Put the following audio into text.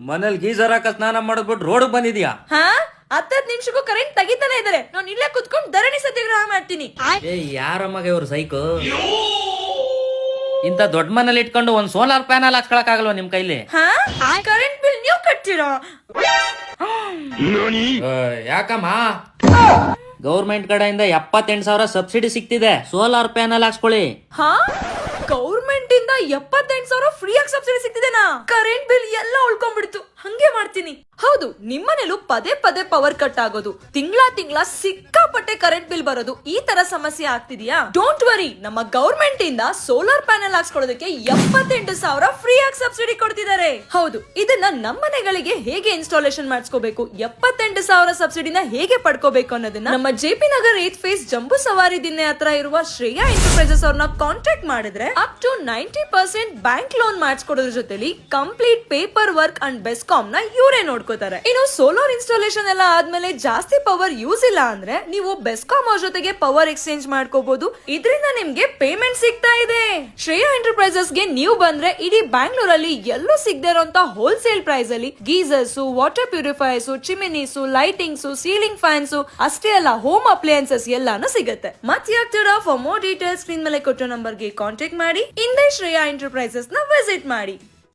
ಮನೇಲಿ ಗೀಸರ್ ಹಾಕ ಸ್ನಾನ ಮಾಡದ್ಬಿಟ್ಟು ರೋಡ್ ಬಂದಿದ್ಯಾ? ಹಾ 10 ನಿಮಿಷಕ್ಕೂ ಕರೆಂಟ್ ತೆಗಿತಾನೆ ಇದಾರೆ. ನಾನು ಇಲ್ಲೇ ಕುತ್ಕೊಂಡು ಧರಣಿ ಸತ್ಯಾಗ್ರಹ ಮಾಡ್ತೀನಿ. ಯಾರಮ್ಮಗ ಇವ್ರು ಸೈಕು? ಇಂತ ದೊಡ್ಡ ಮನೇಲಿ ಇಟ್ಕೊಂಡು ಒಂದ್ ಸೋಲಾರ್ ಪ್ಯಾನಲ್ ಹಾಕ್ಕೊಳಕ್ ಆಗಲ್ವಾ ನಿಮ್ ಕೈಲಿ? ಕರೆಂಟ್ ಬಿಲ್ ನೀವು ಕಟ್ತೀರಾ? ಯಾಕಮ್ಮ ಗೌರ್ಮೆಂಟ್ ಕಡೆಯಿಂದ 78,000 ಸಬ್ಸಿಡಿ ಸಿಗ್ತಿದೆ, ಸೋಲಾರ್ ಪ್ಯಾನಲ್ ಹಾಕ್ಸ್ಕೊಳ್ಳಿ. ಗೌರ್ಮೆಂಟ್ ಇಂದ 78,000 ಫ್ರೀ ಆಗಿ ಸಬ್ಸಿಡಿ ಸಿಗ್ತಿದೆನಾ? ಕರೆಂಟ್ ಬಿಲ್ ಎಲ್ಲ ಉಳ್ಕೊಂಡ್ಬಿಡ್ತು. ಹಂಗೆ ಮಾಡ್ತೀನಿ. ಹೌದು, ನಿಮ್ಮನೇಲೂ ಪದೇ ಪದೇ ಪವರ್ ಕಟ್ ಆಗೋದು, ತಿಂಗಳ ಸಿಕ್ಕಾಪಟ್ಟೆ ಕರೆಂಟ್ ಬಿಲ್ ಬರೋದು, ಈ ತರ ಸಮಸ್ಯೆ ಆಗ್ತಿದ್ಯಾ? ಡೋಂಟ್ ವರಿ, ನಮ್ಮ ಗೌರ್ಮೆಂಟ್ ಇಂದ ಸೋಲಾರ್ ಪ್ಯಾನಲ್ ಹಾಕ್ಸ್ಕೊಳ್ಳೋದಕ್ಕೆ 78,000 ಫ್ರೀ ಆಗಿ ಸಬ್ಸಿಡಿ ಕೊಡ್ತಿದ್ದಾರೆ. ಹೌದು, ಇದನ್ನ ನಮ್ಮನೆಗಳಿಗೆ ಹೇಗೆ ಇನ್ಸ್ಟಾಲೇಷನ್ ಮಾಡಿಸ್ಕೋಬೇಕು, 78,000 ಸಬ್ಸಿಡಿನ ಹೇಗೆ ಪಡ್ಕೋಬೇಕು ಅನ್ನೋದನ್ನ ನಮ್ಮ ಜೆಪಿ ನಗರ್ 8th ಫೇಸ್ ಜಂಬೂ ಸವಾರಿ ದಿನ್ನೆ ಹತ್ರ ಇರುವ ಶ್ರೇಯಾ ಎಂಟರ್ಪ್ರೈಸಸ್ ಅವ್ರನ್ನ ಕಾಂಟ್ಯಾಕ್ಟ್ ಮಾಡಿದ್ರೆ ಅಪ್ ಟು 90% ಬ್ಯಾಂಕ್ ಲೋನ್ ಮಾಡಿಸ್ಕೊಡೋದ್ರ ಜೊತೆಲಿ complete paper work and BESCOM ನ ಇವರೇ ನೋಡ್ಕೋತಾರೆ. ಇನ್ನು ಸೋಲಾರ್ ಇನ್ಸ್ಟಾಲೇಷನ್ ಎಲ್ಲ ಆದ್ಮೇಲೆ ಜಾಸ್ತಿ ಪವರ್ ಯೂಸ್ ಇಲ್ಲ ಅಂದ್ರೆ ನೀವು ಬೆಸ್ಕಾಮ್ ಅವ್ರ ಜೊತೆಗೆ ಪವರ್ ಎಕ್ಸ್ಚೇಂಜ್ ಮಾಡ್ಕೋಬಹುದು. ಇದರಿಂದ ನಿಮ್ಗೆ ಪೇಮೆಂಟ್ ಸಿಗ್ತಾ ಇದೆ. ಶ್ರೇಯಾ ಎಂಟರ್ಪ್ರೈಸಸ್ ಗೆ ನೀವು ಬಂದ್ರೆ ಇಡೀ ಬ್ಯಾಂಗ್ಳೂರಲ್ಲಿ ಎಲ್ಲೂ ಸಿಗದೆ ಇರೋಂತ ಹೋಲ್ಸೇಲ್ ಪ್ರೈಸ್ ಅಲ್ಲಿ geysers, water purifiers, ಚಿಮಿನೀಸ್, lightings, ceiling fans ಅಷ್ಟೇ ಅಲ್ಲ, ಹೋಮ್ ಅಪ್ಲಯನ್ಸಸ್ ಎಲ್ಲಾನು ಸಿಗುತ್ತೆ. ಮತ್ತೆ ಯಾಕ್ತೀರಾ? ಫಾರ್ ಮೋರ್ ಡೀಟೇಲ್ಸ್ ಸ್ಕ್ರೀನ್ ಮೇಲೆ ಕೊಟ್ಟೋ ನಂಬರ್ಗೆ ಕಾಂಟ್ಯಾಕ್ಟ್ ಮಾಡಿ. ಇಂದೇ ಶ್ರೇಯಾ ಎಂಟರ್ಪ್ರೈಸಸ್ ನ ವಿಸಿಟ್ ಮಾಡಿ.